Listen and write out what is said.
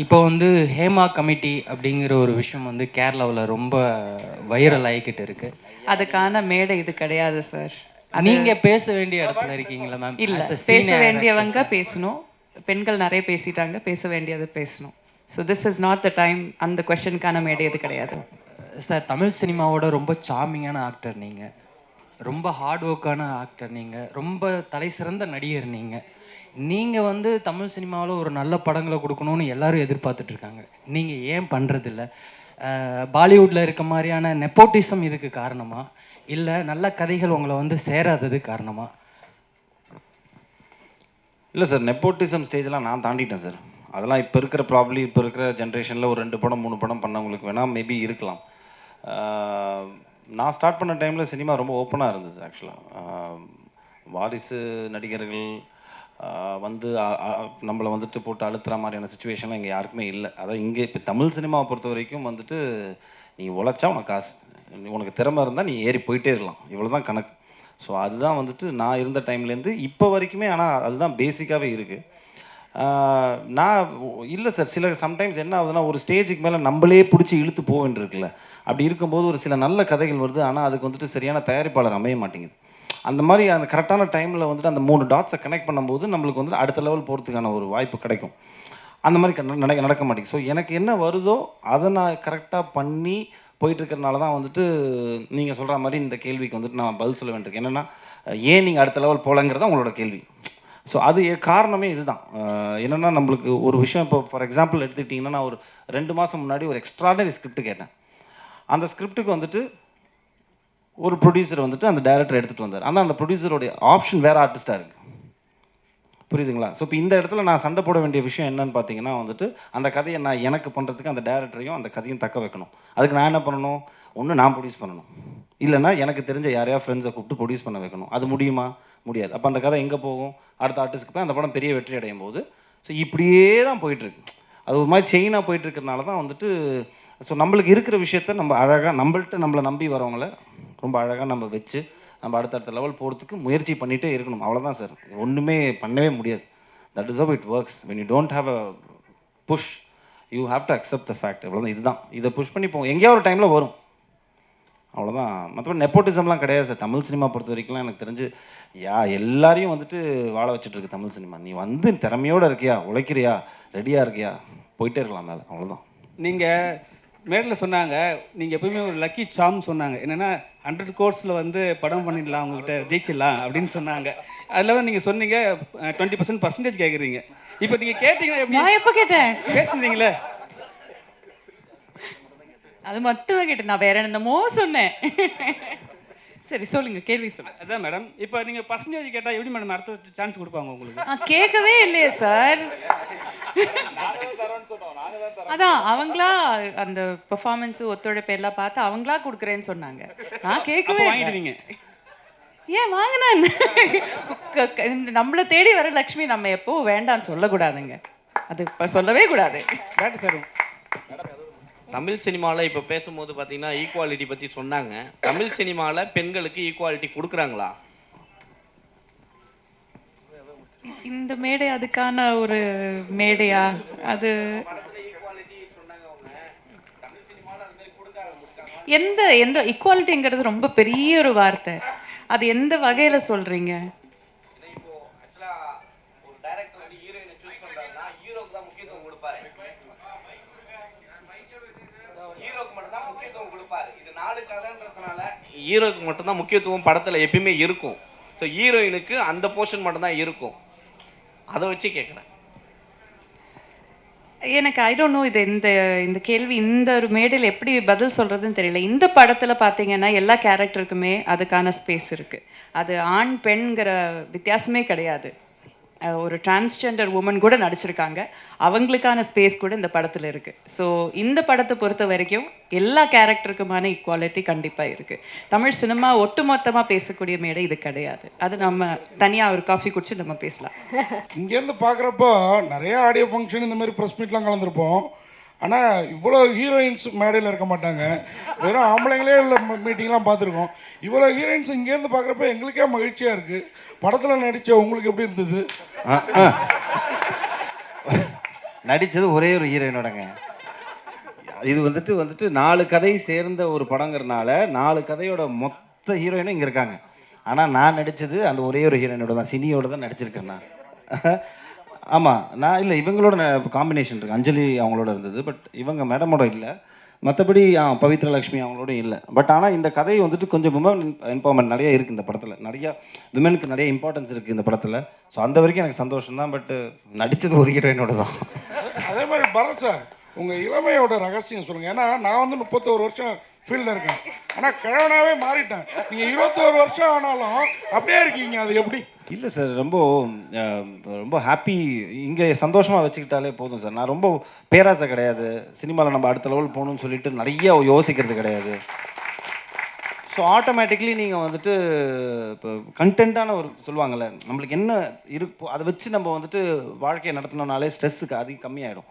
இப்போ வந்து ஹேமா கமிட்டி அப்படிங்கிற ஒரு விஷயம் வந்து கேரளாவுல ரொம்ப வைரல் ஆயிக்கிட்டு இருக்கு. அதுக்கான மேடை இது கிடையாது சார். நீங்க பேச வேண்டிய இடத்துல இருக்கீங்களா மேம்? இல்ல. ஆஸ் அ பேச சீனியர் வேண்டியவங்க ஆக்ட்ரஸா? பேசணும். பெண்கள் நெறைய பேசிட்டாங்க. பேச வேண்டியது பேசணும். So this is not the time. அந்த கொஸ்டினுக்கான மேடை இது கிடையாது. சார், தமிழ் சினிமாவோட ரொம்ப சார்மிங்கான ஆக்டர் நீங்க. ரொம்ப ஹார்ட் ஒர்க்கான ஆக்டர் நீங்க. ரொம்ப தலைசிறந்த நடிகர் நீங்க. நீங்க வந்து தமிழ் சினிமாவுல ஒரு நல்ல படங்கள குடுக்கணும்னு எல்லாரும் எதிர்பார்த்துட்டு இருக்காங்க. நீங்க ஏன் பண்றதில்ல? பாலிவுட்ல இருக்க மாரியான நெப்போட்டிசம் இதுக்கு காரணமா? இல்ல நல்ல கதைகள் உங்கள வந்து சேராதது காரணமா? இல்லை சார், நெப்போட்டிசம் ஸ்டேஜ்லாம் நான் தாண்டிட்டேன் சார். அதெல்லாம் இப்போ இருக்கிற இப்போ இருக்கிற ஜென்ரேஷனில் ஒரு 2 படம் 3 படம் பண்ணவங்களுக்கு வேணால் மேபி இருக்கலாம். நான் ஸ்டார்ட் பண்ண டைமில் சினிமா ரொம்ப ஓப்பனாக இருந்தது ஆக்சுவலாக. வாரிசு நடிகர்கள் வந்து நம்மளை வந்துட்டு போட்டு அழுத்துற மாதிரியான சுச்சுவேஷன்லாம் இங்கே யாருக்குமே இல்லை. அதான் இங்கே இப்போ தமிழ் சினிமாவை பொறுத்த வரைக்கும் வந்துட்டு நீ உழைச்சா உனக்கு காசு, உனக்கு திறமை இருந்தால் நீ ஏறி போயிட்டே இருக்கலாம், இவ்வளோ தான் கணக்கு. ஸோ அதுதான் வந்துட்டு நான் இருந்த டைம்லேருந்து இப்போ வரைக்குமே. ஆனால் அதுதான் பேசிக்காகவே இருக்குது. நான் இல்லை சார், சில சம்டைம்ஸ் என்ன ஆகுதுன்னா, ஒரு ஸ்டேஜுக்கு மேலே நம்மளே பிடிச்சி இழுத்து போக வேண்டியிருக்குல்ல. அப்படி இருக்கும்போது ஒரு சில நல்ல கதைகள் வருது, ஆனால் அதுக்கு வந்துட்டு சரியான தயாரிப்பாளர் அமைய மாட்டேங்குது. அந்த மாதிரி அந்த கரெக்டான டைமில் வந்துட்டு அந்த 3 டாட்ஸை கனெக்ட் பண்ணும்போது நம்மளுக்கு வந்துட்டு அடுத்த லெவல் போகிறதுக்கான ஒரு வாய்ப்பு கிடைக்கும். அந்த மாதிரி நடக்க மாட்டேங்குது. ஸோ எனக்கு என்ன வருதோ அதை நான் கரெக்டாக பண்ணி போயிட்டுருக்கிறனால தான் வந்துட்டு நீங்கள் சொல்கிற மாதிரி இந்த கேள்விக்கு வந்துட்டு நான் பதில் சொல்ல வேண்டியிருக்கு. என்னென்னா, ஏன் நீங்கள் அடுத்த லெவல் போகலங்கிறது உங்களோட கேள்வி. ஸோ அது காரணமே இதுதான். என்னென்னா, நம்மளுக்கு ஒரு விஷயம் இப்போ ஃபார் எக்ஸாம்பிள் எடுத்துக்கிட்டிங்கன்னா, நான் ஒரு 2 மாதம் முன்னாடி ஒரு எக்ஸ்ட்ராடனரி ஸ்கிரிப்ட் கேட்டேன். அந்த ஸ்கிரிப்டுக்கு வந்துட்டு ஒரு ப்ரொடியூசர் வந்துட்டு அந்த டைரக்டர் எடுத்துகிட்டு வந்தார். ஆனால் அந்த ப்ரொடியூசருடைய ஆப்ஷன் வேறு ஆர்டிஸ்ட்டாக இருக்குது. புரியுதுங்களா? ஸோ இப்போ இந்த இடத்துல நான் சண்டை போட வேண்டிய விஷயம் என்னன்னு பார்த்தீங்கன்னா வந்துட்டு, அந்த கதையை நான் எனக்கு பண்ணுறதுக்கு அந்த டேரக்டரையும் அந்த கதையும் தக்க வைக்கணும். அதுக்கு நான் என்ன பண்ணணும்? ஒன்று நான் ப்ரொடியூஸ் பண்ணணும், இல்லைனா எனக்கு தெரிஞ்ச யாரையா ஃப்ரெண்ட்ஸை கூப்பிட்டு ப்ரொடியூஸ் பண்ண வைக்கணும். அது முடியுமா? முடியாது. அப்போ அந்த கதை எங்கே போகும்? அடுத்த ஆர்டிஸ்ட்டுக்கு போய் அந்த படம் பெரிய வெற்றி அடையும் போது. ஸோ இப்படியே தான் போயிட்டுருக்கு. அது ஒரு மாதிரி செயினாக போயிட்டுருக்கிறதுனால தான் வந்துட்டு, ஸோ நம்மளுக்கு இருக்கிற விஷயத்த நம்ம அழகாக நம்மளை நம்பி வரவங்கள ரொம்ப அழகாக நம்ம வச்சு நம்ம அடுத்தடுத்த லெவல் போகிறதுக்கு முயற்சி பண்ணிகிட்டே இருக்கணும். அவ்வளோதான் சார். ஒன்றுமே பண்ணவே முடியாது. That is how it works. When you don't have a push, you have to accept the fact. அவ்வளோதான். இதுதான். இதை புஷ் பண்ணி போவோம், எங்கேயோ ஒரு டைமில் வரும். அவ்வளோதான். மற்றபடி நெப்போட்டிசம்லாம் கிடையாது சார். தமிழ் சினிமா பொறுத்த வரைக்கும்லாம் எனக்கு தெரிஞ்சு எல்லாரையும் வந்துட்டு வாழ வச்சுட்ருக்கு தமிழ் சினிமா. நீ வந்து திறமையோடு இருக்கியா, உழைக்கிறியா, ரெடியாக இருக்கியா, போயிட்டே இருக்கலாம் மேலே. அவ்வளோதான். நீங்கள் மேடையில் சொன்னாங்க, நீங்கள் எப்பவுமே ஒரு லக்கி சாம் சொன்னாங்க. என்னென்னா 100 கோர்ஸில் வந்து படம் பண்ணிடலாம், உங்கள்கிட்ட ஜெயிச்சிடலாம் அப்படின்னு சொன்னாங்க. அதில் வந்து நீங்கள் சொன்னீங்க 20% கேட்குறீங்க. இப்போ நீங்கள் கேட்டீங்கன்னா எப்படி? நான் எப்போ கேட்டேன்? பேசுனீங்களே, அது மட்டும் தான் கேட்டேன். நான் வேற என்னமோ சொன்னேன். சரி சொல்லுங்க, கேள்வி சொல்லுங்க. அதான் மேடம், இப்போ நீங்கள் பர்சன்டேஜ் கேட்டால் எப்படி மேடம் அடுத்த சான்ஸ் கொடுப்பாங்க உங்களுக்கு? நான் கேட்கவே இல்லையே சார். அதான் அவங்களா அந்த பெர்ஃபார்மன்ஸ் ஒத்துழைப்பு எல்லாம் பார்த்து அவங்களா கொடுக்குறேன்னு சொன்னாங்க. நான் கேட்கவே வாங்கிடுவீங்க. ஏன் வாங்கினேன்? நம்மளை தேடி வர லக்ஷ்மி நம்ம எப்போ வேண்டாம்னு சொல்லக்கூடாதுங்க. அது இப்போ சொல்லவே கூடாது. கேட்டு சார், தமிழ் சினிமாவில் இப்போ பேசும்போது பார்த்தீங்கன்னா ஈக்குவாலிட்டி பற்றி சொன்னாங்க. தமிழ் சினிமாவில் பெண்களுக்கு ஈக்குவாலிட்டி கொடுக்குறாங்களா? இந்த மேடை அதுக்கான ஒரு மேடையா? அது எந்த எந்த ஈக்குவாலிட்டிங்கிறது ரொம்ப பெரிய ஒரு வார்த்தை. அது எந்த வகையில சொல்றீங்க? ஹீரோக்கு மட்டும்தான் முக்கியத்துவம் படத்தில் எப்பயுமே இருக்கும். ஸோ ஹீரோயினுக்கு அந்த போர்ஷன் மட்டும்தான் இருக்கும். அதை வச்சு கேட்குறேன். எனக்கு ஐ டோன்ட் நோ. இது இந்த இந்த கேள்வி இந்த ஒரு மேடையில் எப்படி பதில் சொல்கிறதுன்னு தெரியல. இந்த படத்தில் பார்த்தீங்கன்னா எல்லா கேரக்டருக்குமே அதுக்கான ஸ்பேஸ் இருக்குது. அது ஆண் பெண்கிற வித்தியாசமே கிடையாது. ஒரு டிரான்ஸ்ஜெண்டர் உமன் கூட நடிச்சிருக்காங்க. அவங்களுக்கான ஸ்பேஸ் கூட இந்த படத்தில் இருக்குது. ஸோ இந்த படத்தை பொறுத்த வரைக்கும் எல்லா கேரக்டருக்குமான ஈக்குவாலிட்டி கண்டிப்பாக இருக்குது. தமிழ் சினிமா ஒட்டுமொத்தமாக பேசக்கூடிய மேடை இது கிடையாது. அது நம்ம தனியாக ஒரு காஃபி குடிச்சு நம்ம பேசலாம். இங்கேருந்து பார்க்குறப்போ நிறைய ஆடியோ ஃபங்க்ஷன் இந்த மாதிரி ப்ரெஸ் மீட்லாம் கலந்துருப்போம். ஆனால் இவ்வளோ ஹீரோயின்ஸ் மேடையில் இருக்க மாட்டாங்க. வெறும் ஆம்பளைங்களே உள்ள மீட்டிங்லாம் பார்த்துருக்கோம். இவ்வளோ ஹீரோயின்ஸ் இங்கேருந்து பார்க்குறப்ப எங்களுக்கே மகிழ்ச்சியாக இருக்குது. படத்தில் நடித்த உங்களுக்கு எப்படி இருந்தது? நடித்தது ஒரே ஒரு ஹீரோயினோடங்க. இது வந்துட்டு 4 கதை சேர்ந்த ஒரு படங்கிறனால 4 கதையோட மொத்த ஹீரோயினும் இங்கே இருக்காங்க. ஆனால் நான் நடித்தது அந்த ஒரே ஒரு ஹீரோயினோட தான், சினியோட தான் நடிச்சிருக்கேன் நான். ஆமாம், நான் இல்லை, இவங்களோட காம்பினேஷன் இருக்குது. அஞ்சலி அவங்களோட இருந்தது, பட் இவங்க மேடமோட இல்லை. மற்றபடி பவித்ரா லக்ஷ்மி அவங்களோட இல்லை. பட் ஆனால் இந்த கதை வந்துட்டு கொஞ்சம் விமன் எம்பவர்மெண்ட் நிறைய இருக்குது இந்த படத்தில். நிறையா விமனுக்கு நிறைய இம்பார்ட்டன்ஸ் இருக்குது இந்த படத்தில். ஸோ அந்த வரைக்கும் எனக்கு சந்தோஷம் தான். பட் நடித்தது ஒரு ஹீரோயினோட தான். அதே மாதிரி பரத் சார், உங்கள் இளமையோட ரகசியம் சொல்லுங்கள். ஏன்னா நான் வந்து 31 வருஷம் ஃபீல்டில் இருக்கேன், ஆனால் கிழவனாவே மாறிட்டேன். நீங்கள் 21 வருஷம் ஆனாலும் அப்படியே இருக்கீங்க, அது எப்படி? இல்லை சார், ரொம்ப ஹாப்பி. இங்கே சந்தோஷமாக வச்சுக்கிட்டாலே போதும் சார். நான் ரொம்ப பேராசை கிடையாது. சினிமாவில் நம்ம அடுத்த லெவல் போகணும்னு சொல்லிட்டு நிறைய யோசிக்கிறது கிடையாது. ஸோ ஆட்டோமேட்டிக்லி நீங்கள் வந்துட்டு இப்போ கண்டென்ட்டான ஒரு சொல்லுவாங்கள்ல, நம்மளுக்கு என்ன இருக்கோ அதை வச்சு நம்ம வந்துட்டு வாழ்க்கையை நடத்தினோம்னாலே ஸ்ட்ரெஸ்ஸுக்கு அதிகம் கம்மியாயிடும்.